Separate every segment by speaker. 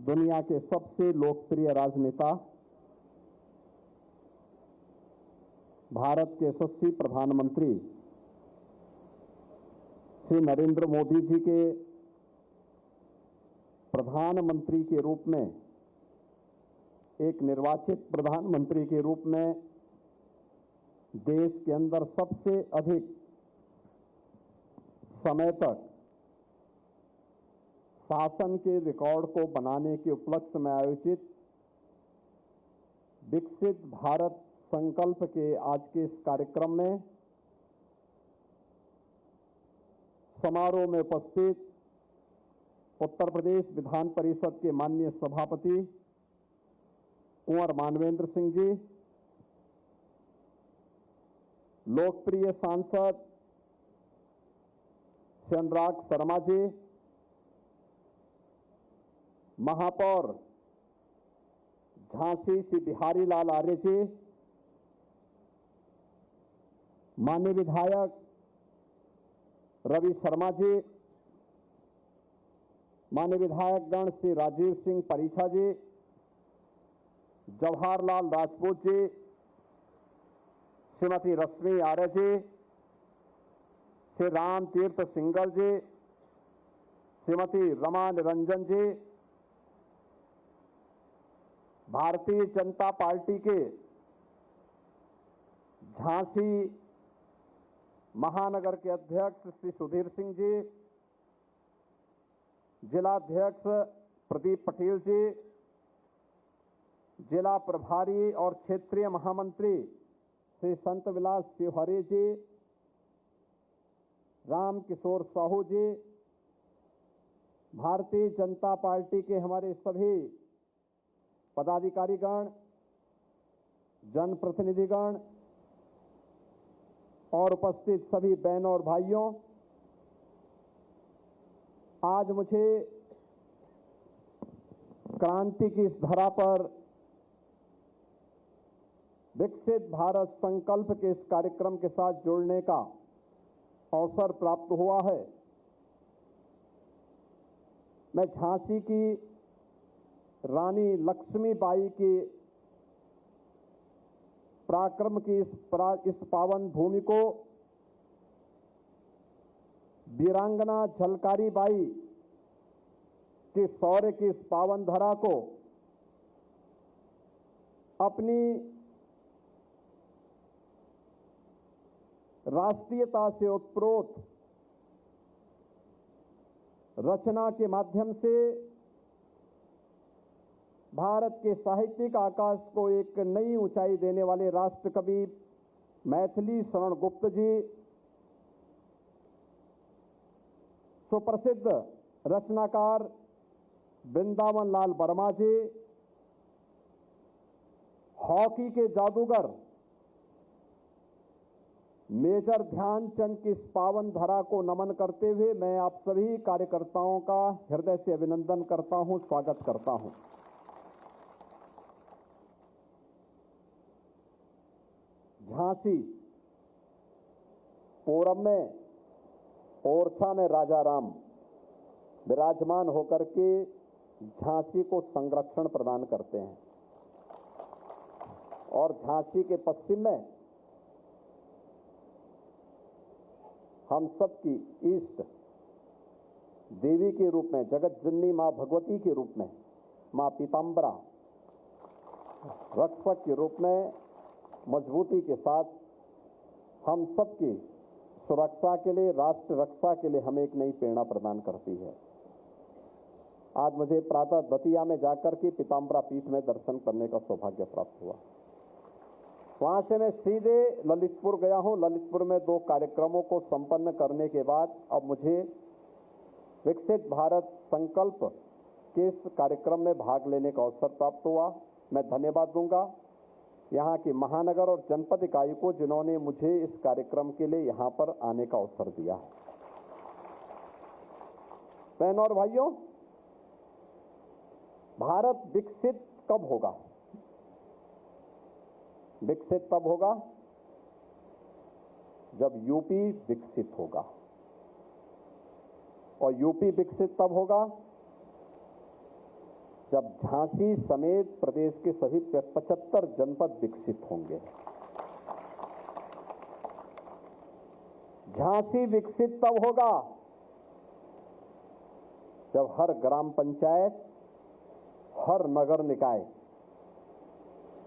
Speaker 1: दुनिया के सबसे लोकप्रिय राजनेता, भारत के यशस्वी प्रधानमंत्री श्री नरेंद्र मोदी जी के प्रधानमंत्री के रूप में, एक निर्वाचित प्रधानमंत्री के रूप में देश के अंदर सबसे अधिक समय तक शासन के रिकॉर्ड को बनाने के उपलक्ष्य में आयोजित विकसित भारत संकल्प के आज के इस कार्यक्रम में समारोह में उपस्थित उत्तर प्रदेश विधान परिषद के माननीय सभापति कुंवर मानवेंद्र सिंह जी, लोकप्रिय सांसद श्री अनुराग शर्मा जी, महापौर झांसी श्री बिहारी लाल आर्य जी, माननीय विधायक रवि शर्मा जी, माननीय विधायकगण श्री राजीव सिंह परीछा जी, जवाहरलाल राजपूत जी, श्रीमती रश्मि आर्य जी, श्री राम तीर्थ सिंगल जी, श्रीमती रमा निरंजन जी, भारतीय जनता पार्टी के झांसी महानगर के अध्यक्ष श्री सुधीर सिंह जी, जिलाध्यक्ष प्रदीप पटेल जी, जिला प्रभारी और क्षेत्रीय महामंत्री श्री संत विलास शिवहरे जी, राम किशोर साहू जी, भारतीय जनता पार्टी के हमारे सभी पदाधिकारीगण, जनप्रतिनिधिगण और उपस्थित सभी बहनों और भाइयों, आज मुझे क्रांति की इस धरा पर विकसित भारत संकल्प के इस कार्यक्रम के साथ जुड़ने का अवसर प्राप्त हुआ है। मैं झांसी की रानी लक्ष्मीबाई की पराक्रम की इस पावन भूमि को, वीरांगना झलकारी बाई के शौर्य की इस पावन धरा को अपनी राष्ट्रीयता से उत्प्रोत रचना के माध्यम से भारत के साहित्यिक आकाश को एक नई ऊंचाई देने वाले राष्ट्रकवि मैथिली शरण गुप्त जी, सुप्रसिद्ध रचनाकार वृंदावन लाल वर्मा जी, हॉकी के जादूगर मेजर ध्यानचंद की इस पावन धरा को नमन करते हुए मैं आप सभी कार्यकर्ताओं का हृदय से अभिनंदन करता हूं, स्वागत करता हूं। झांसी पूरब में ओरछा में राजा राम विराजमान होकर के झांसी को संरक्षण प्रदान करते हैं और झांसी के पश्चिम में हम सबकी इष्ट देवी के रूप में, जगत जननी मां भगवती के रूप में, मां पीताम्बरा रक्षक के रूप में मजबूती के साथ हम सबकी सुरक्षा के लिए, राष्ट्र रक्षा के लिए हमें एक नई प्रेरणा प्रदान करती है। आज मुझे प्रातः दतिया में जाकर के पीताम्बरा पीठ में दर्शन करने का सौभाग्य प्राप्त हुआ। वहां से मैं सीधे ललितपुर गया हूं। ललितपुर में 2 कार्यक्रमों को संपन्न करने के बाद अब मुझे विकसित भारत संकल्प के इस कार्यक्रम में भाग लेने का अवसर प्राप्त हुआ। मैं धन्यवाद दूंगा यहां की महानगर और जनपद इकाई को, जिन्होंने मुझे इस कार्यक्रम के लिए यहां पर आने का अवसर दिया है। बहनों और भाइयों, भारत विकसित कब होगा? विकसित तब होगा जब यूपी विकसित होगा, और यूपी विकसित तब होगा जब झांसी समेत प्रदेश के सभी 75 जनपद विकसित होंगे। झांसी विकसित तब होगा जब हर ग्राम पंचायत, हर नगर निकाय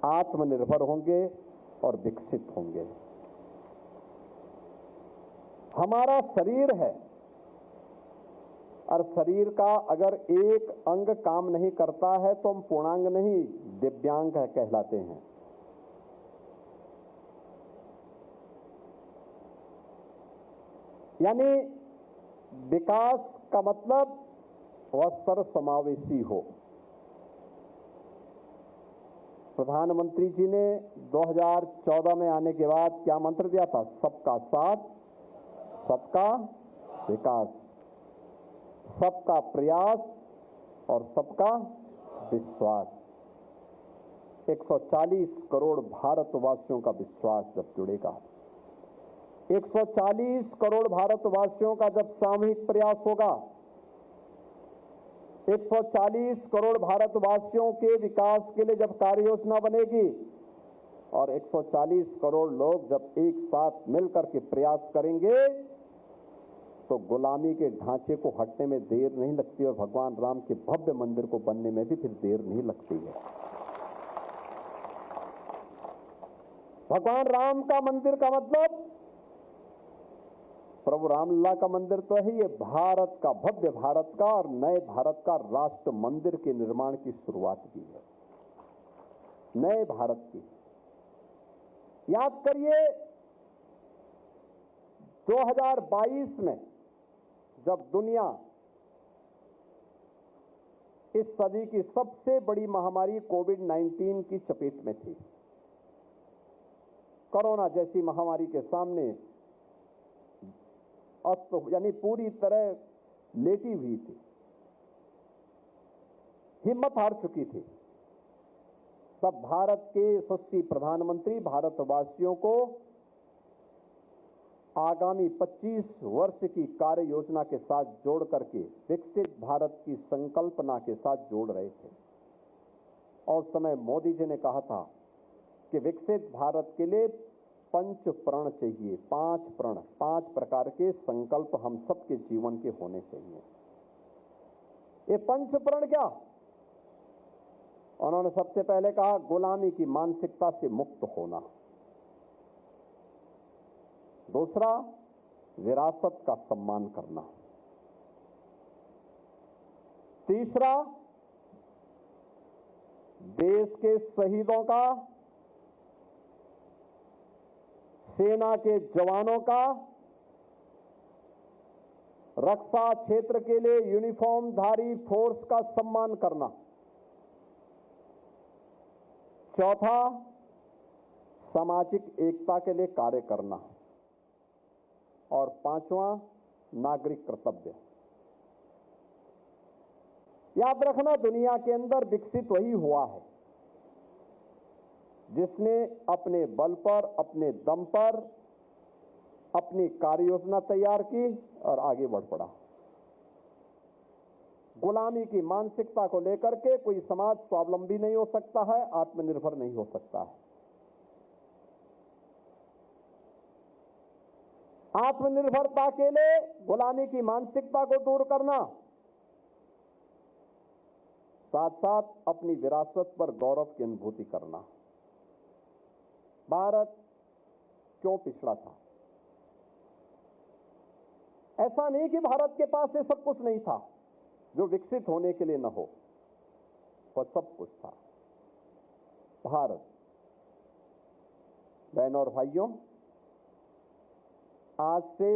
Speaker 1: आत्मनिर्भर होंगे और विकसित होंगे। हमारा शरीर है और शरीर का अगर एक अंग काम नहीं करता है तो हम पूर्णांग नहीं, दिव्यांग कहलाते हैं। यानी विकास का मतलब वह सर्वसमावेशी हो। प्रधानमंत्री जी ने 2014 में आने के बाद क्या मंत्र दिया था? सबका साथ, सबका विकास, सबका प्रयास और सबका विश्वास। 140 करोड़ भारतवासियों का विश्वास जब जुड़ेगा, 140 करोड़ भारतवासियों का जब सामूहिक प्रयास होगा, 140 करोड़ भारतवासियों के विकास के लिए जब कार्य योजना बनेगी और 140 करोड़ लोग जब एक साथ मिलकर के प्रयास करेंगे तो गुलामी के ढांचे को हटने में देर नहीं लगती और भगवान राम के भव्य मंदिर को बनने में भी फिर देर नहीं लगती है। भगवान राम का मंदिर का मतलब प्रभु रामलला का मंदिर तो है, ये भारत का, भव्य भारत का और नए भारत का राष्ट्र मंदिर के निर्माण की शुरुआत की है, नए भारत की। याद करिए 2022 में जब दुनिया इस सदी की सबसे बड़ी महामारी कोविड-19 की चपेट में थी, कोरोना जैसी महामारी के सामने अस्त यानी पूरी तरह लेटी हुई थी, हिम्मत हार चुकी थी, तब भारत के यशस्वी प्रधानमंत्री भारतवासियों को आगामी 25 वर्ष की कार्य योजना के साथ जोड़ करके विकसित भारत की संकल्पना के साथ जोड़ रहे थे। और उस समय मोदी जी ने कहा था कि विकसित भारत के लिए 5 प्रण चाहिए, 5 प्रण, 5 प्रकार के संकल्प हम सबके जीवन के होने चाहिए। ये 5 प्रण क्या? उन्होंने सबसे पहले कहा गुलामी की मानसिकता से मुक्त होना, दूसरा विरासत का सम्मान करना, तीसरा देश के शहीदों का, सेना के जवानों का, रक्षा क्षेत्र के लिए यूनिफॉर्मधारी फोर्स का सम्मान करना, चौथा सामाजिक एकता के लिए कार्य करना और पांचवा नागरिक कर्तव्य। याद रखना, दुनिया के अंदर विकसित वही हुआ है जिसने अपने बल पर, अपने दम पर अपनी कार्य योजना तैयार की और आगे बढ़ पड़ा। गुलामी की मानसिकता को लेकर के कोई समाज स्वावलंबी नहीं हो सकता है, आत्मनिर्भर नहीं हो सकता है। आत्मनिर्भरता के लिए गुलामी की मानसिकता को दूर करना, साथ साथ अपनी विरासत पर गौरव की अनुभूति करना। भारत क्यों पिछड़ा था? ऐसा नहीं कि भारत के पास ये सब कुछ नहीं था जो विकसित होने के लिए न हो, वह सब कुछ था। भारत, बहनों और भाइयों, आज से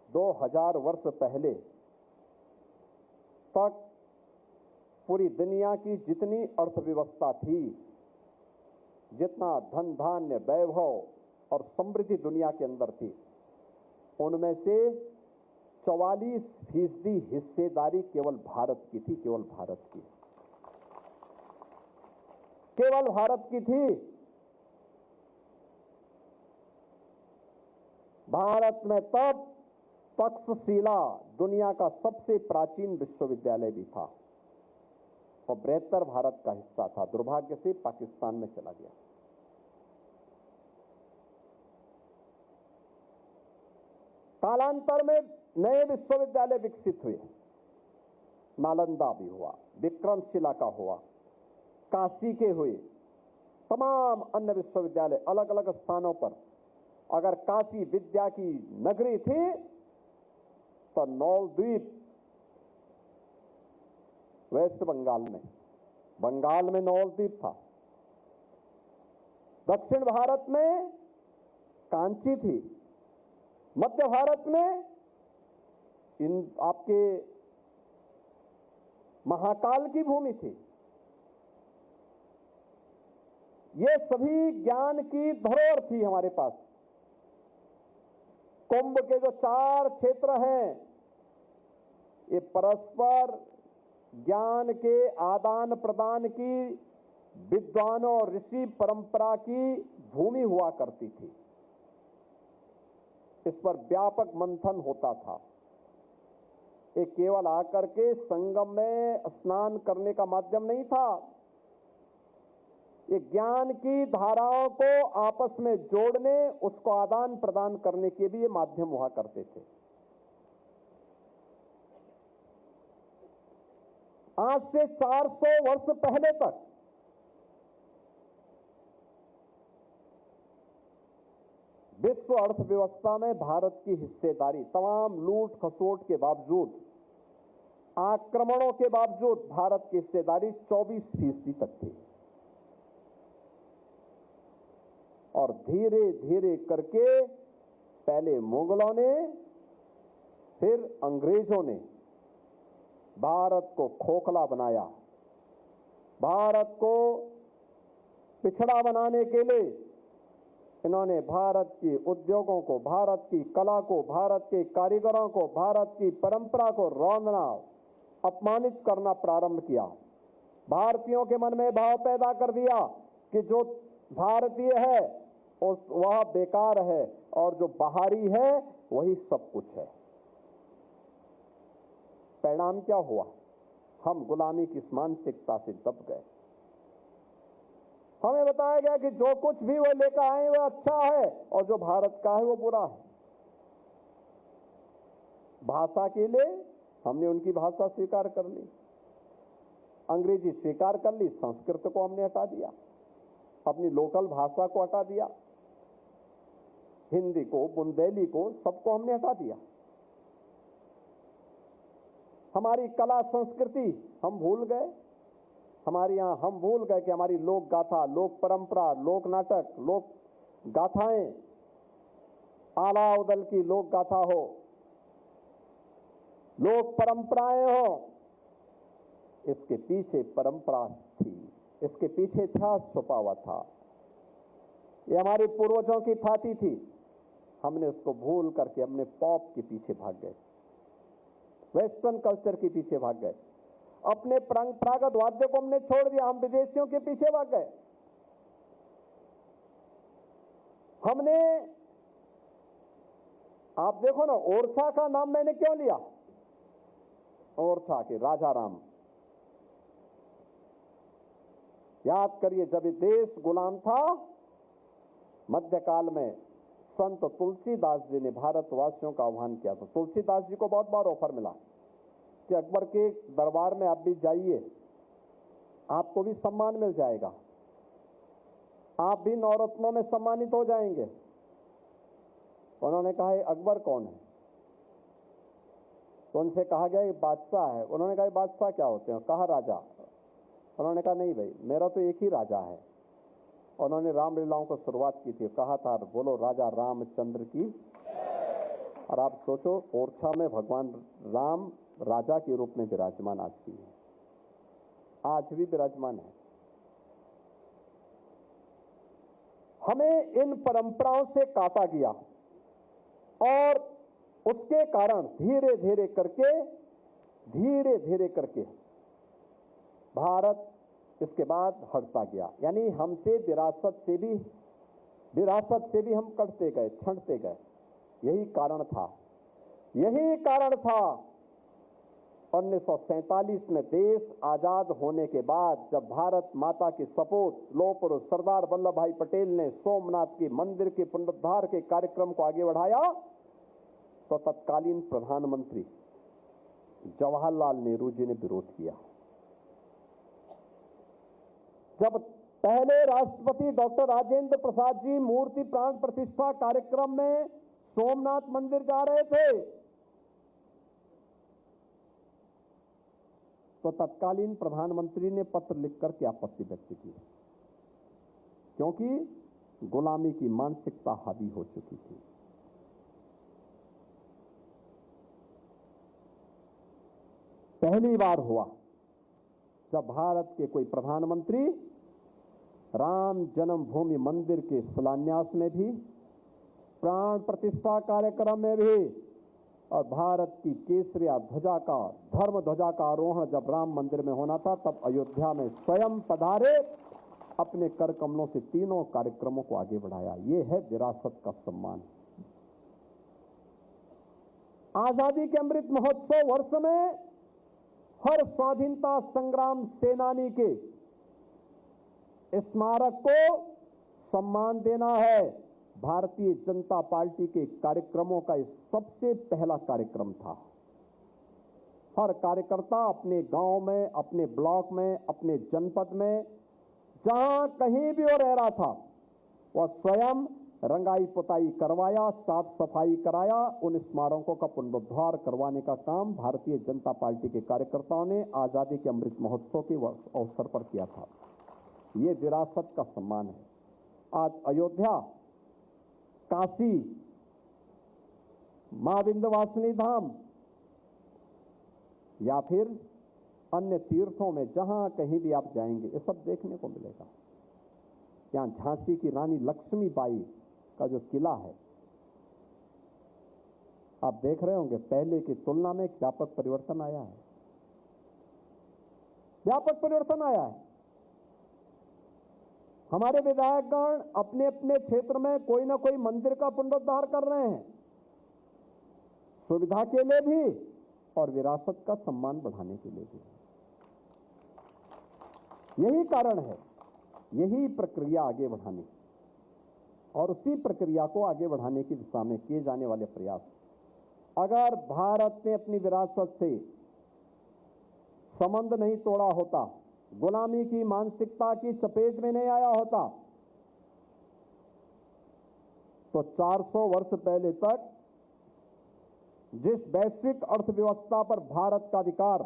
Speaker 1: 2000 वर्ष पहले तक पूरी दुनिया की जितनी अर्थव्यवस्था थी, जितना धन धान्य वैभव और समृद्धि दुनिया के अंदर थी, उनमें से 44% हिस्सेदारी केवल भारत की थी, केवल भारत की, केवल भारत की थी। भारत में तब तक्षशिला दुनिया का सबसे प्राचीन विश्वविद्यालय भी था। और बृहत्तर भारत का हिस्सा था। दुर्भाग्य से पाकिस्तान में चला गया। कालांतर में नए विश्वविद्यालय विकसित हुए। नालंदा भी हुआ, विक्रमशिला का हुआ, काशी के हुए, तमाम अन्य विश्वविद्यालय अलग अलग स्थानों पर। अगर काशी विद्या की नगरी थी तो नौलद्वीप वेस्ट बंगाल में नौलद्वीप था। दक्षिण भारत में कांची थी। मध्य भारत में इन आपके महाकाल की भूमि थी। ये सभी ज्ञान की धरोहर थी हमारे पास। कुंभ के जो 4 क्षेत्र हैं, ये परस्पर ज्ञान के आदान प्रदान की विद्वानों और ऋषि परंपरा की भूमि हुआ करती थी। इस पर व्यापक मंथन होता था। ये केवल आकर के संगम में स्नान करने का माध्यम नहीं था। ये ज्ञान की धाराओं को आपस में जोड़ने, उसको आदान प्रदान करने के भी ये माध्यम हुआ करते थे। आज से 400 वर्ष पहले तक विश्व अर्थव्यवस्था में भारत की हिस्सेदारी, तमाम लूट खसोट के बावजूद, आक्रमणों के बावजूद भारत की हिस्सेदारी 24% तक थी। और धीरे धीरे करके पहले मुगलों ने, फिर अंग्रेजों ने भारत को खोखला बनाया। भारत को पिछड़ा बनाने के लिए इन्होंने भारत के उद्योगों को, भारत की कला को, भारत के कारीगरों को, भारत की परंपरा को रौंदना, अपमानित करना प्रारंभ किया। भारतीयों के मन में भाव पैदा कर दिया कि जो भारतीय है वह बेकार है और जो बाहरी है वही सब कुछ है। परिणाम क्या हुआ? हम गुलामी की मानसिकता से दब गए। हमें बताया गया कि जो कुछ भी वो लेकर आए वो अच्छा है और जो भारत का है वो बुरा है। भाषा के लिए हमने उनकी भाषा स्वीकार कर ली, अंग्रेजी स्वीकार कर ली, संस्कृत को हमने हटा दिया, अपनी लोकल भाषा को हटा दिया, हिंदी को, बुंदेली को, सबको हमने हटा दिया। हमारी कला संस्कृति हम भूल गए। हमारे यहां हम भूल गए कि हमारी लोक गाथा, लोक परंपरा, लोक नाटक, लोक गाथाएं, आला उदल की लोक गाथा हो, लोक परंपराएं हो, इसके पीछे परंपरा थी, इसके पीछे इतिहास छुपा हुआ था। ये हमारे पूर्वजों की थाती थी। हमने उसको भूल करके अपने पॉप के पीछे भाग गए, वेस्टर्न कल्चर के पीछे भाग गए, अपने परंपरागत वाद्य को हमने छोड़ दिया, हम विदेशियों के पीछे भाग गए। हमने, आप देखो ना, ओरछा का नाम मैंने क्यों लिया? ओरछा के राजा राम, याद करिए, जब ये देश गुलाम था, मध्यकाल में संत तुलसीदास जी ने भारतवासियों का आह्वान किया था। तुलसीदास जी को बहुत बार ऑफर मिला कि अकबर के दरबार में आप भी जाइए, आपको भी सम्मान मिल जाएगा, आप भी नवरत्नों में सम्मानित हो जाएंगे। उन्होंने कहा अकबर कौन है? तो उनसे कहा गया ये बादशाह है। उन्होंने कहा बादशाह क्या होते हैं? कहा राजा। उन्होंने कहा नहीं भाई, मेरा तो एक ही राजा है। उन्होंने रामलीलाओं को शुरुआत की थी, कहा था बोलो राजा रामचंद्र की। और आप सोचो, ओरछा में भगवान राम राजा के रूप में विराजमान आज भी है, आज भी विराजमान है। हमें इन परंपराओं से काटा गया और उसके कारण धीरे धीरे करके भारत इसके बाद हटता गया। यानी हमसे विरासत से भी हम कटते गए, छंटते गए। यही कारण था 1947 में देश आजाद होने के बाद जब भारत माता के सपूत लौह पुरुष सरदार वल्लभ भाई पटेल ने सोमनाथ के मंदिर के पुनरुद्धार के कार्यक्रम को आगे बढ़ाया, तो तत्कालीन प्रधानमंत्री जवाहरलाल नेहरू जी ने विरोध किया। जब पहले राष्ट्रपति डॉक्टर राजेंद्र प्रसाद जी मूर्ति प्राण प्रतिष्ठा कार्यक्रम में सोमनाथ मंदिर जा रहे थे, तो तत्कालीन प्रधानमंत्री ने पत्र लिखकर के आपत्ति व्यक्त की, क्योंकि गुलामी की मानसिकता हावी हो चुकी थी। पहली बार हुआ जब भारत के कोई प्रधानमंत्री राम जन्मभूमि मंदिर के शिलान्यास में भी, प्राण प्रतिष्ठा कार्यक्रम में भी, और भारत की केसरिया ध्वजा का, धर्म ध्वजा का आरोहण जब राम मंदिर में होना था, तब अयोध्या में स्वयं पधारे, अपने कर कमलों से तीनों कार्यक्रमों को आगे बढ़ाया। ये है विरासत का सम्मान। आजादी के अमृत महोत्सव वर्ष में हर स्वाधीनता संग्राम सेनानी के स्मारक को सम्मान देना है। भारतीय जनता पार्टी के कार्यक्रमों का यह सबसे पहला कार्यक्रम था। हर कार्यकर्ता अपने गांव में, अपने ब्लॉक में, अपने जनपद में, जहां कहीं भी वो रह रहा था, वह स्वयं रंगाई पुताई करवाया, साफ सफाई कराया, उन स्मारकों का पुनरुद्धार करवाने का काम भारतीय जनता पार्टी के कार्यकर्ताओं ने आजादी के अमृत महोत्सव के अवसर पर किया था। ये विरासत का सम्मान है। आज अयोध्या, काशी, मां विंध्यवासिनी धाम या फिर अन्य तीर्थों में जहां कहीं भी आप जाएंगे, ये सब देखने को मिलेगा। यहां झांसी की रानी लक्ष्मीबाई का जो किला है, आप देख रहे होंगे, पहले की तुलना में व्यापक परिवर्तन आया है। व्यापक परिवर्तन आया है। हमारे विधायकगण अपने अपने क्षेत्र में कोई ना कोई मंदिर का पुनरुद्धार कर रहे हैं, सुविधा के लिए भी और विरासत का सम्मान बढ़ाने के लिए भी। यही कारण है, यही प्रक्रिया आगे बढ़ाने और उसी प्रक्रिया को आगे बढ़ाने की दिशा में किए जाने वाले प्रयास। अगर भारत ने अपनी विरासत से संबंध नहीं तोड़ा होता, गुलामी की मानसिकता की चपेट में नहीं आया होता, तो 400 वर्ष पहले तक जिस वैश्विक अर्थव्यवस्था पर भारत का अधिकार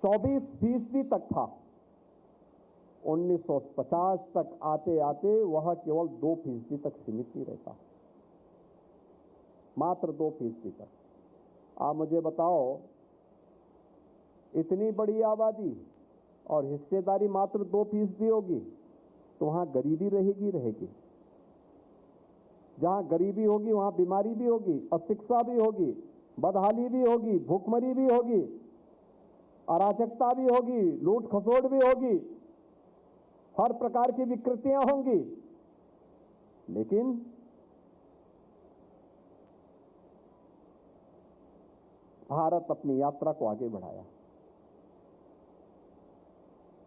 Speaker 1: 24% तक था, 1950 तक आते आते वह केवल 2% तक सीमित ही रहता, मात्र 2% तक। आप मुझे बताओ, इतनी बड़ी आबादी और हिस्सेदारी मात्र 2% होगी, तो वहां गरीबी रहेगी। जहां गरीबी होगी वहां बीमारी भी होगी, अशिक्षा भी होगी, बदहाली भी होगी, भूखमरी भी होगी, अराजकता भी होगी, लूट खसोट भी होगी, हर प्रकार की विकृतियां होंगी। लेकिन भारत अपनी यात्रा को आगे बढ़ाया।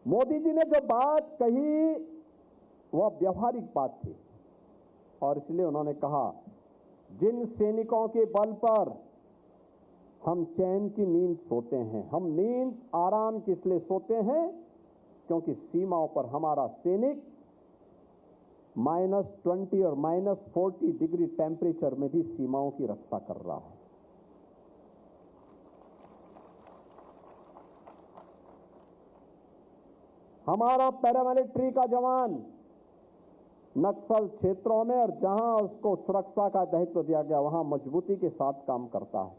Speaker 1: मोदी जी ने जो बात कही वह व्यवहारिक बात थी, और इसलिए उन्होंने कहा, जिन सैनिकों के बल पर हम चैन की नींद सोते हैं, हम नींद आराम किस लिए सोते हैं, क्योंकि सीमाओं पर हमारा सैनिक -20 और -40 डिग्री टेम्परेचर में भी सीमाओं की रक्षा कर रहा है। हमारा पैरामिलिट्री का जवान नक्सल क्षेत्रों में और जहां उसको सुरक्षा का दायित्व दिया गया वहां मजबूती के साथ काम करता है।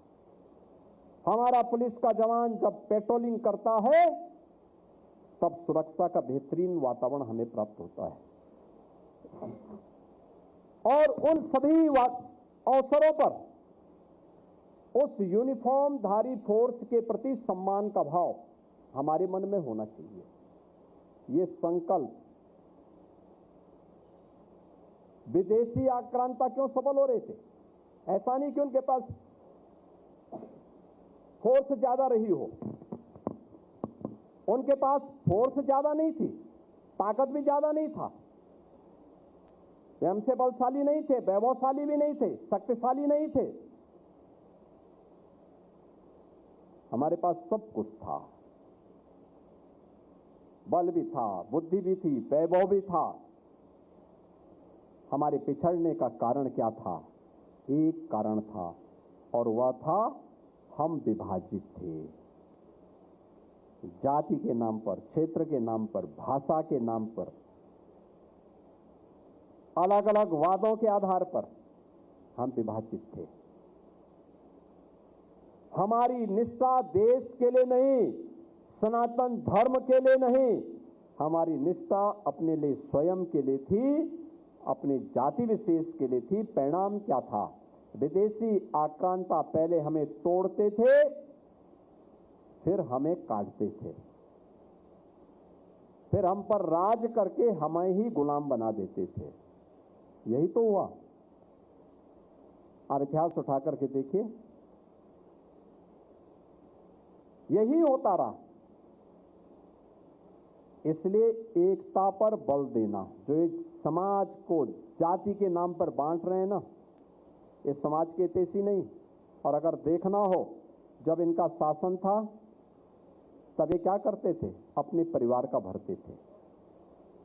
Speaker 1: हमारा पुलिस का जवान जब पेट्रोलिंग करता है तब सुरक्षा का बेहतरीन वातावरण हमें प्राप्त होता है। और उन सभी अवसरों पर उस यूनिफॉर्मधारी फोर्स के प्रति सम्मान का भाव हमारे मन में होना चाहिए। ये संकल्प विदेशी आक्रांता क्यों सफल हो रहे थे? ऐसा नहीं कि उनके पास फोर्स ज्यादा रही हो, उनके पास फोर्स ज्यादा नहीं थी, ताकत भी ज्यादा नहीं था, वे हमसे बलशाली नहीं थे, वैभवशाली भी नहीं थे, शक्तिशाली नहीं थे। हमारे पास सब कुछ था, बल भी था, बुद्धि भी थी, वैभव भी था। हमारे पिछड़ने का कारण क्या था? एक कारण था, और वह था हम विभाजित थे। जाति के नाम पर, क्षेत्र के नाम पर, भाषा के नाम पर, अलग अलग वादों के आधार पर हम विभाजित थे। हमारी निष्ठा देश के लिए नहीं, सनातन धर्म के लिए नहीं, हमारी निष्ठा अपने लिए स्वयं के लिए थी, अपनी जाति विशेष के लिए थी। परिणाम क्या था? विदेशी आक्रांता पहले हमें तोड़ते थे, फिर हमें काटते थे, फिर हम पर राज करके हमें ही गुलाम बना देते थे। यही तो हुआ। आप इतिहास उठा करके देखिए, यही होता रहा। इसलिए एकता पर बल देना, जो एक समाज को जाति के नाम पर बांट रहे हैं ना, ये समाज के हितैषी नहीं। और अगर देखना हो, जब इनका शासन था तब ये क्या करते थे? अपने परिवार का भरते थे,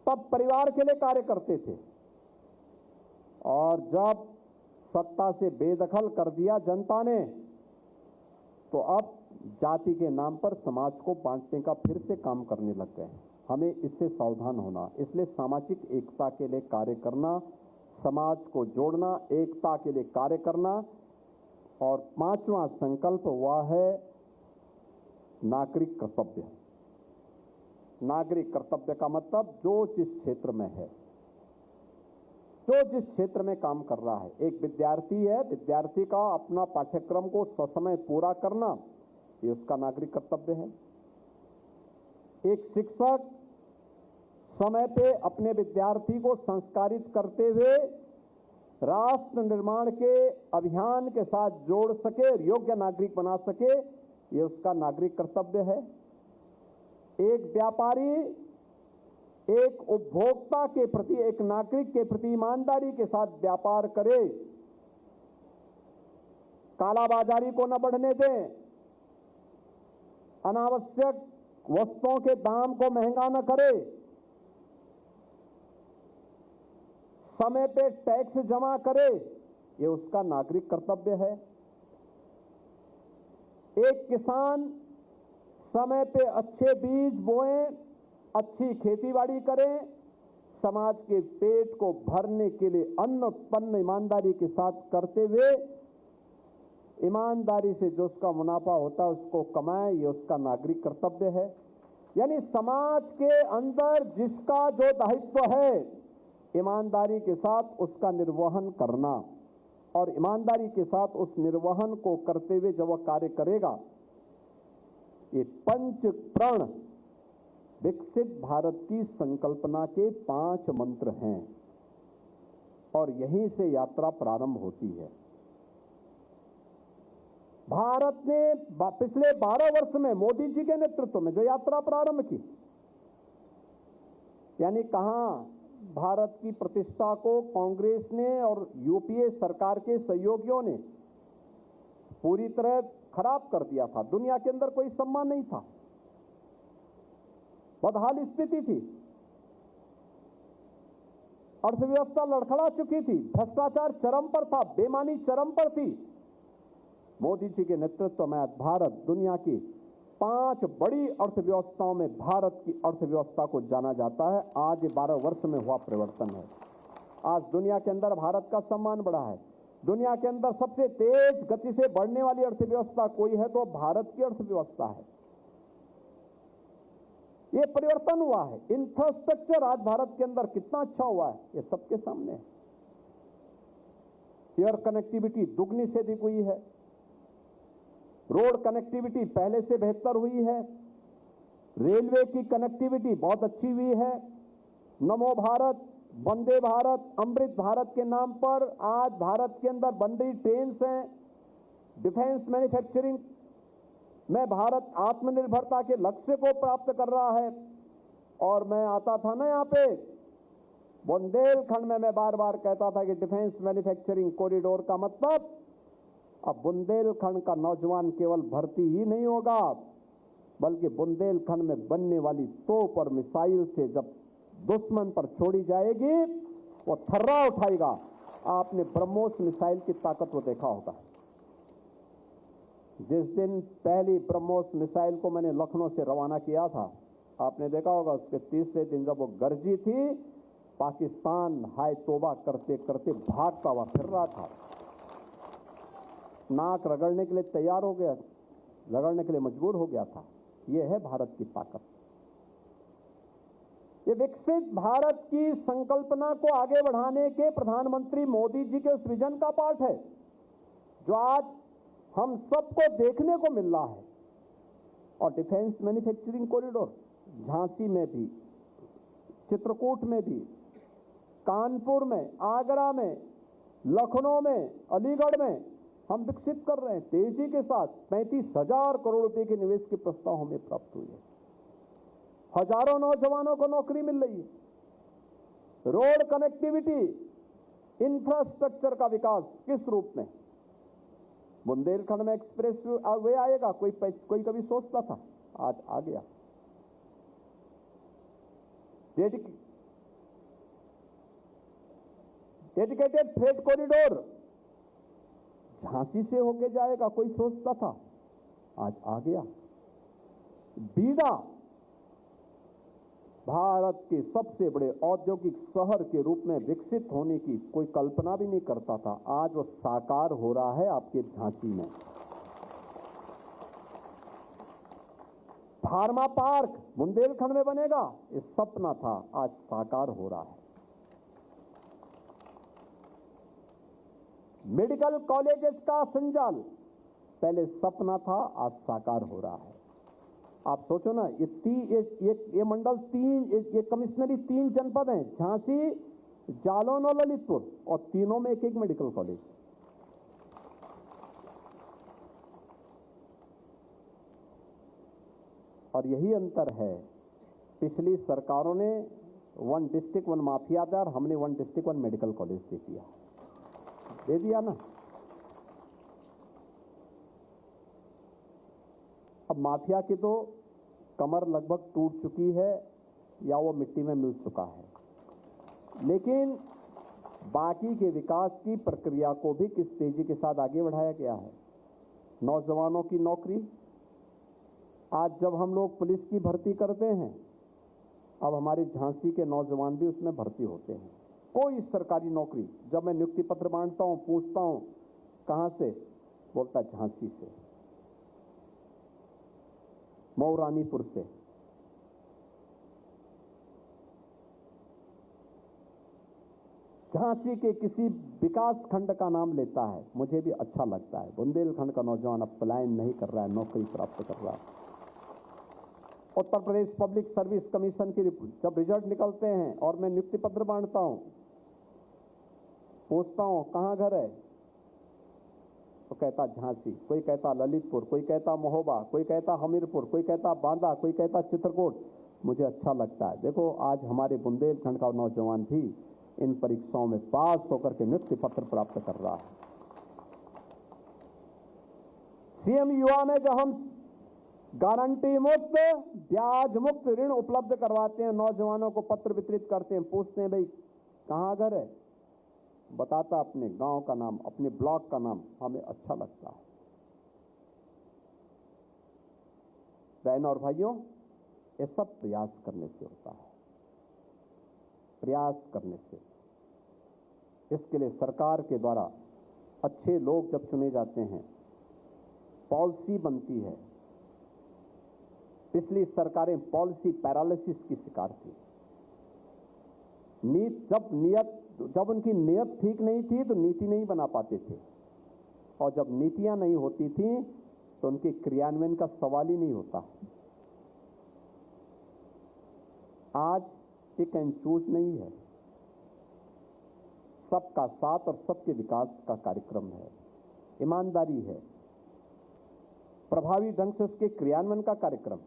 Speaker 1: तब परिवार के लिए कार्य करते थे। और जब सत्ता से बेदखल कर दिया जनता ने, तो अब जाति के नाम पर समाज को बांटने का फिर से काम करने लग गए। हमें इससे सावधान होना। इसलिए सामाजिक एकता के लिए कार्य करना, समाज को जोड़ना, एकता के लिए कार्य करना। और पांचवां संकल्प वह है नागरिक कर्तव्य। नागरिक कर्तव्य का मतलब जो जिस क्षेत्र में है, जो जिस क्षेत्र में काम कर रहा है। एक विद्यार्थी है, विद्यार्थी का अपना पाठ्यक्रम को ससमय पूरा करना, ये उसका नागरिक कर्तव्य है। एक शिक्षक समय पे अपने विद्यार्थी को संस्कारित करते हुए राष्ट्र निर्माण के अभियान के साथ जोड़ सके, योग्य नागरिक बना सके, ये उसका नागरिक कर्तव्य है। एक व्यापारी एक उपभोक्ता के प्रति, एक नागरिक के प्रति ईमानदारी के साथ व्यापार करे, कालाबाजारी को न बढ़ने दें, अनावश्यक वस्तुओं के दाम को महंगा न करे, समय पे टैक्स जमा करे, ये उसका नागरिक कर्तव्य है। एक किसान समय पे अच्छे बीज बोएं, अच्छी खेतीबाड़ी करें, समाज के पेट को भरने के लिए अन्न उत्पन्न ईमानदारी के साथ करते हुए ईमानदारी से जो उसका मुनाफा होता है उसको कमाए, ये उसका नागरिक कर्तव्य है। यानी समाज के अंदर जिसका जो दायित्व है, ईमानदारी के साथ उसका निर्वहन करना, और ईमानदारी के साथ उस निर्वहन को करते हुए जब वह कार्य करेगा, ये पंच प्रण विकसित भारत की संकल्पना के 5 मंत्र हैं, और यहीं से यात्रा प्रारंभ होती है। भारत ने पिछले 12 वर्ष में मोदी जी के नेतृत्व में जो यात्रा प्रारंभ की, यानी कहां भारत की प्रतिष्ठा को कांग्रेस ने और यूपीए सरकार के सहयोगियों ने पूरी तरह खराब कर दिया था। दुनिया के अंदर कोई सम्मान नहीं था, बदहाल स्थिति थी, अर्थव्यवस्था लड़खड़ा चुकी थी, भ्रष्टाचार चरम पर था, बेईमानी चरम पर थी। मोदी जी के नेतृत्व में आज भारत दुनिया की 5 बड़ी अर्थव्यवस्थाओं में भारत की अर्थव्यवस्था को जाना जाता है। आज ये 12 वर्ष में हुआ परिवर्तन है। आज दुनिया के अंदर भारत का सम्मान बढ़ा है। दुनिया के अंदर सबसे तेज गति से बढ़ने वाली अर्थव्यवस्था कोई है तो भारत की अर्थव्यवस्था है। ये परिवर्तन हुआ है। इंफ्रास्ट्रक्चर आज भारत के अंदर कितना अच्छा हुआ है, ये सबके सामने है। एयर कनेक्टिविटी दुगनी से अधिक हुई है, रोड कनेक्टिविटी पहले से बेहतर हुई है, रेलवे की कनेक्टिविटी बहुत अच्छी हुई है। नमो भारत, वंदे भारत, अमृत भारत के नाम पर आज भारत के अंदर बन रही ट्रेन्स हैं, डिफेंस मैन्युफैक्चरिंग में भारत आत्मनिर्भरता के लक्ष्य को प्राप्त कर रहा है। और मैं आता था ना यहाँ पे बुंदेलखंड में, मैं बार बार कहता था कि डिफेंस मैन्युफैक्चरिंग कॉरिडोर का मतलब अब बुंदेलखंड का नौजवान केवल भर्ती ही नहीं होगा, बल्कि बुंदेलखंड में बनने वाली तोप और मिसाइल से जब दुश्मन पर छोड़ी जाएगी वो थर्रा उठाएगा। आपने ब्रह्मोस मिसाइल की ताकत वो देखा होगा। जिस दिन पहली ब्रह्मोस मिसाइल को मैंने लखनऊ से रवाना किया था, आपने देखा होगा उसके तीसरे दिन जब वो गरजी थी, पाकिस्तान हाय तौबा करते करते भागता हुआ फिर रहा था, नाक रगड़ने के लिए तैयार हो गया, रगड़ने के लिए मजबूर हो गया था। यह है भारत की ताकत। ये विकसित भारत की संकल्पना को आगे बढ़ाने के प्रधानमंत्री मोदी जी के उस विजन का पार्ट है जो आज हम सबको देखने को मिल रहा है। और डिफेंस मैन्युफैक्चरिंग कॉरिडोर झांसी में भी, चित्रकूट में भी, कानपुर में, आगरा में, लखनऊ में, अलीगढ़ में हम विकसित कर रहे हैं तेजी के साथ। 35,000 करोड़ रुपए के निवेश के प्रस्ताव हमें प्राप्त हुए हैं। हजारों नौजवानों को नौकरी मिल रही है। रोड कनेक्टिविटी, इंफ्रास्ट्रक्चर का विकास किस रूप में? बुंदेलखंड में एक्सप्रेस वे आएगा, कोई कभी सोचता था, आज आ गया। डेडिकेटेड फ्रेट कॉरिडोर झांसी से होके जाएगा, कोई सोचता था, आज आ गया। बीडा भारत के सबसे बड़े औद्योगिक शहर के रूप में विकसित होने की कोई कल्पना भी नहीं करता था, आज वो साकार हो रहा है आपके झांसी में। फार्मा पार्क बुंदेलखंड में बनेगा, ये सपना था, आज साकार हो रहा है। मेडिकल कॉलेजेस का संजाल पहले सपना था, आज साकार हो रहा है। आप सोचो ना, ये मंडल ये कमिश्नरी 3 जनपद हैं, झांसी, जालौन और ललितपुर, और तीनों में एक एक मेडिकल कॉलेज। और यही अंतर है, पिछली सरकारों ने 1 डिस्ट्रिक्ट 1 माफिया था और हमने 1 डिस्ट्रिक्ट 1 मेडिकल कॉलेज दे दिया ना। अब माफिया की तो कमर लगभग टूट चुकी है या वो मिट्टी में मिल चुका है, लेकिन बाकी के विकास की प्रक्रिया को भी किस तेजी के साथ आगे बढ़ाया गया है। नौजवानों की नौकरी, आज जब हम लोग पुलिस की भर्ती करते हैं, अब हमारे झांसी के नौजवान भी उसमें भर्ती होते हैं। कोई सरकारी नौकरी, जब मैं नियुक्ति पत्र बांटता हूं, पूछता हूं कहां से, बोलता झांसी से, मऊरानीपुर से। झांसी के किसी विकास खंड का नाम लेता है, मुझे भी अच्छा लगता है। बुंदेलखंड का नौजवान अब पलायन नहीं कर रहा है, नौकरी प्राप्त कर रहा है। Uttar Pradesh public service commission की जब रिजल्ट निकलते हैं और मैं नियुक्ति पत्र बांटता हूं, पूछता हूं कहां घर है, तो कहता झांसी, कोई कहता ललितपुर, कोई कहता महोबा, कोई कहता हमीरपुर, कोई कहता बांदा, कोई कहता चित्रकूट। मुझे अच्छा लगता है। देखो, आज हमारे बुंदेलखंड का नौजवान भी इन परीक्षाओं में पास होकर के नियुक्ति पत्र प्राप्त कर रहा है। सीएम युवा में जो हम गारंटी मुक्त, ब्याज मुक्त ऋण उपलब्ध करवाते हैं, नौजवानों को पत्र वितरित करते हैं, पूछते हैं भाई कहां घर है, बताता अपने गांव का नाम, अपने ब्लॉक का नाम, हमें अच्छा लगता है। बहनों और भाइयों, ये सब प्रयास करने से होता है, प्रयास करने से। इसके लिए सरकार के द्वारा अच्छे लोग जब चुने जाते हैं, पॉलिसी बनती है। पिछली सरकारें पॉलिसी पैरालिसिस की शिकार थी। जब उनकी नीयत ठीक नहीं थी तो नीति नहीं बना पाते थे, और जब नीतियां नहीं होती थी तो उनके क्रियान्वयन का सवाल ही नहीं होता। आज पिक एंड चूज नहीं है, सबका साथ और सबके विकास का कार्यक्रम है, ईमानदारी है। प्रभावी ढंग से उसके क्रियान्वयन का कार्यक्रम।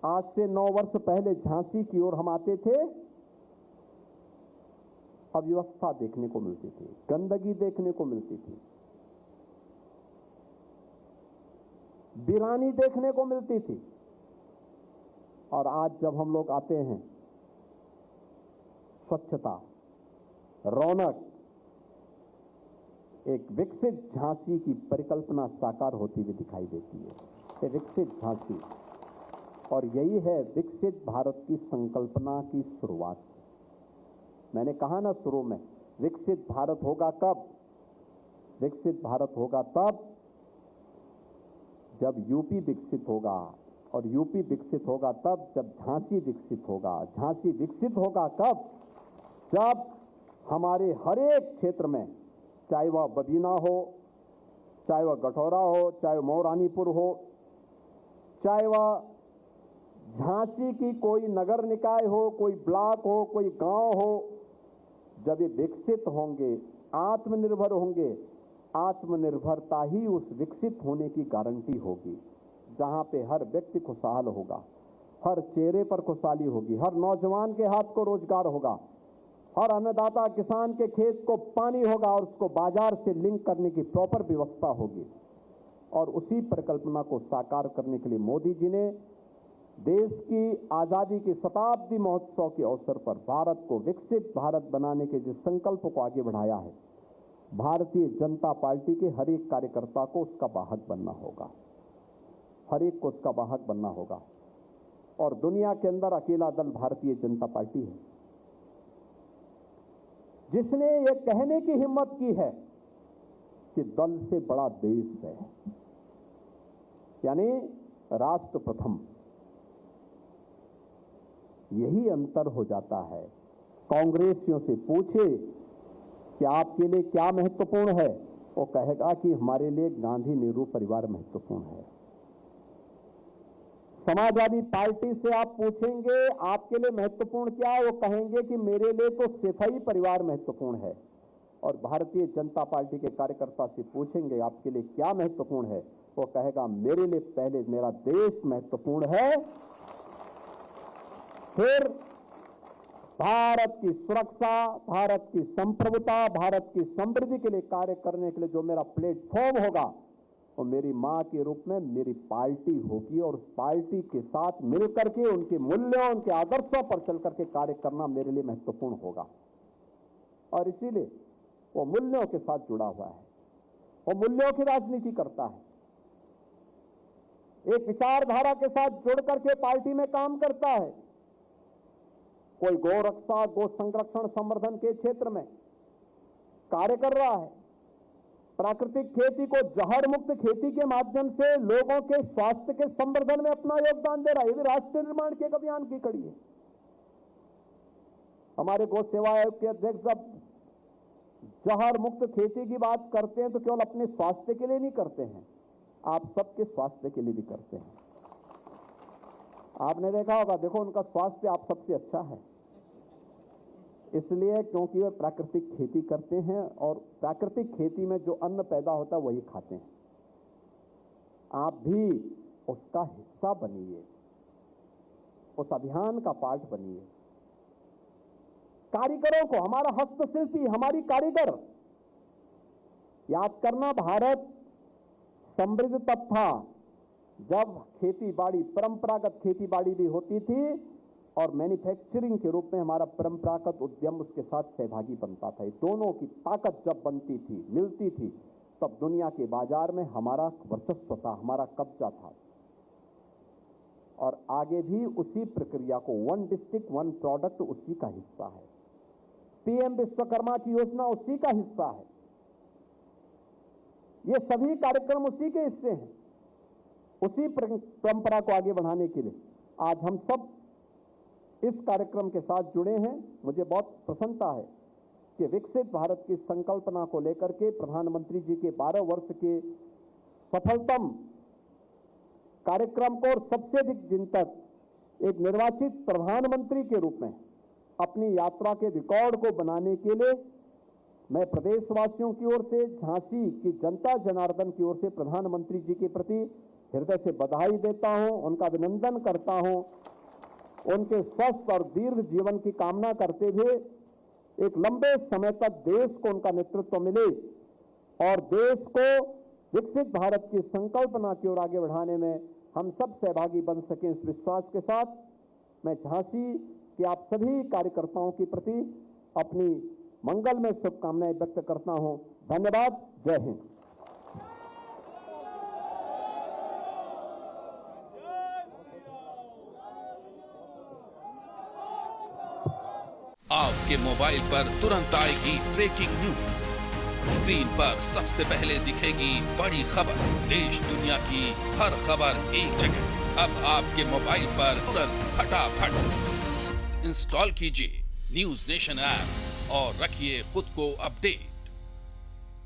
Speaker 1: आज से 9 वर्ष पहले झांसी की ओर हम आते थे, अव्यवस्था देखने को मिलती थी, गंदगी देखने को मिलती थी, वीरानी देखने को मिलती थी। और आज जब हम लोग आते हैं, स्वच्छता, रौनक, एक विकसित झांसी की परिकल्पना साकार होती हुई दिखाई देती है। ये विकसित झांसी, और यही है विकसित भारत की संकल्पना की शुरुआत। मैंने कहा ना शुरू में, विकसित भारत होगा कब? विकसित भारत होगा तब जब यूपी विकसित होगा, और यूपी विकसित होगा तब जब झांसी विकसित होगा। झांसी विकसित होगा कब? जब हमारे हर एक क्षेत्र में, चाहे वह बबीना हो, चाहे वह गठौरा हो, चाहे वह मोरानीपुर हो, चाहे वह झांसी की कोई नगर निकाय हो, कोई ब्लॉक हो, कोई गांव हो, जब ये विकसित होंगे, आत्मनिर्भर होंगे, आत्मनिर्भरता ही उस विकसित होने की गारंटी होगी। जहां पे हर व्यक्ति खुशहाल होगा, हर चेहरे पर खुशहाली होगी, हर नौजवान के हाथ को रोजगार होगा, हर अन्नदाता किसान के खेत को पानी होगा, और उसको बाजार से लिंक करने की प्रॉपर व्यवस्था होगी। और उसी परिकल्पना को साकार करने के लिए मोदी जी ने देश की आजादी के शताब्दी महोत्सव के अवसर पर भारत को विकसित भारत बनाने के जिस संकल्प को आगे बढ़ाया है, भारतीय जनता पार्टी के हर एक कार्यकर्ता को उसका वाहक बनना होगा, हर एक को उसका वाहक बनना होगा। और दुनिया के अंदर अकेला दल भारतीय जनता पार्टी है जिसने ये कहने की हिम्मत की है कि दल से बड़ा देश है, यानी राष्ट्र प्रथम। यही अंतर हो जाता है। कांग्रेसियों से पूछे कि आपके लिए क्या महत्वपूर्ण है, वो कहेगा कि हमारे लिए गांधी नेहरू परिवार महत्वपूर्ण है। समाजवादी पार्टी से आप पूछेंगे आपके लिए महत्वपूर्ण क्या है, वो कहेंगे कि मेरे लिए तो सिपाही परिवार महत्वपूर्ण है। और भारतीय जनता पार्टी के कार्यकर्ता से पूछेंगे आपके लिए क्या महत्वपूर्ण है, वो कहेगा मेरे लिए पहले मेरा देश महत्वपूर्ण है, फिर भारत की सुरक्षा, भारत की संप्रभुता, भारत की समृद्धि के लिए कार्य करने के लिए जो मेरा प्लेटफॉर्म होगा, वो मेरी मां के रूप में मेरी पार्टी होगी। और उस पार्टी के साथ मिलकर के उनके मूल्यों, उनके आदर्शों पर चल करके कार्य करना मेरे लिए महत्वपूर्ण होगा। और इसीलिए वो मूल्यों के साथ जुड़ा हुआ है, वो मूल्यों की राजनीति करता है, एक विचारधारा के साथ जुड़ करके पार्टी में काम करता है। कोई गौ रक्षा, गौ संरक्षण संवर्धन के क्षेत्र में कार्य कर रहा है, प्राकृतिक खेती को जहर मुक्त खेती के माध्यम से लोगों के स्वास्थ्य के संवर्धन में अपना योगदान दे रहा है। ये भी राष्ट्र निर्माण के एक अभियान की कड़ी है। हमारे गौ सेवा आयोग के अध्यक्ष जब जहर मुक्त खेती की बात करते हैं तो केवल अपने स्वास्थ्य के लिए नहीं करते हैं, आप सबके स्वास्थ्य के लिए भी करते हैं। आपने देखा होगा, देखो उनका स्वास्थ्य आप सबसे अच्छा है, इसलिए क्योंकि वे प्राकृतिक खेती करते हैं, और प्राकृतिक खेती में जो अन्न पैदा होता है वही खाते हैं। आप भी उसका हिस्सा बनिए, उस अभियान का पार्ट बनिए। कारीगरों को, हमारा हस्तशिल्पी, हमारी कारीगर, याद करना भारत समृद्ध तब था जब खेती बाड़ी, परंपरागत खेती बाड़ी भी होती थी, और मैन्युफैक्चरिंग के रूप में हमारा परंपरागत उद्यम उसके साथ सहभागी बनता था। दोनों की ताकत जब बनती थी, मिलती थी, तब दुनिया के बाजार में हमारा वर्चस्व था, हमारा कब्जा था। और आगे भी उसी प्रक्रिया को, वन डिस्ट्रिक्ट वन प्रोडक्ट, उसी का हिस्सा है। पीएम विश्वकर्मा की योजना उसी का हिस्सा है। ये सभी कार्यक्रम उसी के हिस्से हैं, उसी परंपरा को आगे बढ़ाने के लिए आज हम सब इस कार्यक्रम के साथ जुड़े हैं। मुझे बहुत प्रसन्नता है कि विकसित भारत की संकल्पना को लेकर के प्रधानमंत्री जी के 12 वर्ष के सफलतम कार्यक्रम को, और सबसे अधिक दिन तक एक निर्वाचित प्रधानमंत्री के रूप में अपनी यात्रा के रिकॉर्ड को बनाने के लिए मैं प्रदेशवासियों की ओर से, झांसी की जनता जनार्दन की ओर से प्रधानमंत्री जी के प्रति हृदय से बधाई देता हूं, उनका अभिनंदन करता हूं। उनके स्वस्थ और दीर्घ जीवन की कामना करते हुए एक लंबे समय तक देश को उनका नेतृत्व मिले और देश को विकसित भारत की संकल्पना की ओर आगे बढ़ाने में हम सब सहभागी बन सकें, इस विश्वास के साथ मैं झांसी के आप सभी कार्यकर्ताओं के प्रति अपनी मंगल में शुभकामनाएं व्यक्त करता हूं। धन्यवाद। जय हिंद।
Speaker 2: आपके मोबाइल पर तुरंत आएगी ब्रेकिंग न्यूज। स्क्रीन पर सबसे पहले दिखेगी बड़ी खबर। देश दुनिया की हर खबर एक जगह। अब आपके मोबाइल पर तुरंत फटाफट इंस्टॉल कीजिए न्यूज नेशन ऐप और रखिए खुद को अपडेट।